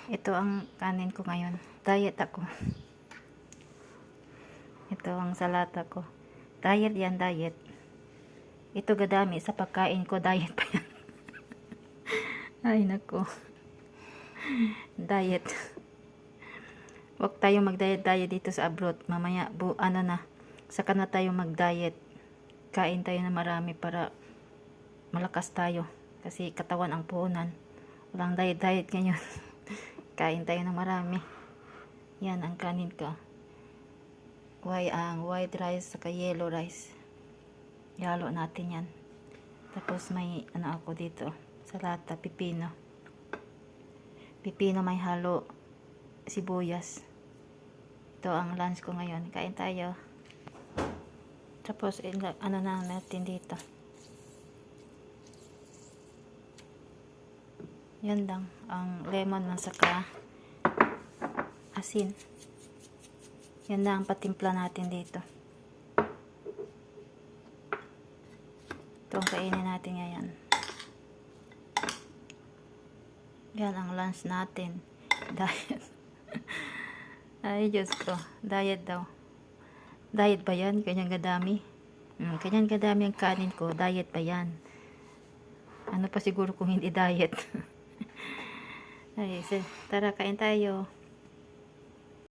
Ito ang kanin ko ngayon. Diet ako. Ito ang salata ko. Diet yan, diet. Ito gadami sa pagkain ko. Diet pa yan. Ay, nako. Diet. Huwag tayo mag-diet dito sa abroad. Mamaya, saka na tayo mag-diet. Kain tayo na marami para malakas tayo. Kasi katawan ang puhunan. Walang diet ngayon. Kain tayo na marami. Yan ang kanin ko. Ang white rice saka yellow rice. Ihalo natin yan. Tapos may ako dito. Salata, pipino. Pipino may halo sibuyas. Ito ang lunch ko ngayon. Kain tayo. Tapos na natin dito. Yan lang. Ang lemon na saka asin. Yan lang ang patimpla natin dito. Ito ang kainin natin ngayon. Yan ang lunch natin. Diet. Ay, Diyos ko. Diet daw. Diet ba yan? Kanyang kadami? Kanyang kadami ang kanin ko. Diet ba yan? Ano pa siguro kung hindi diet? Ay, tara, kain tayo.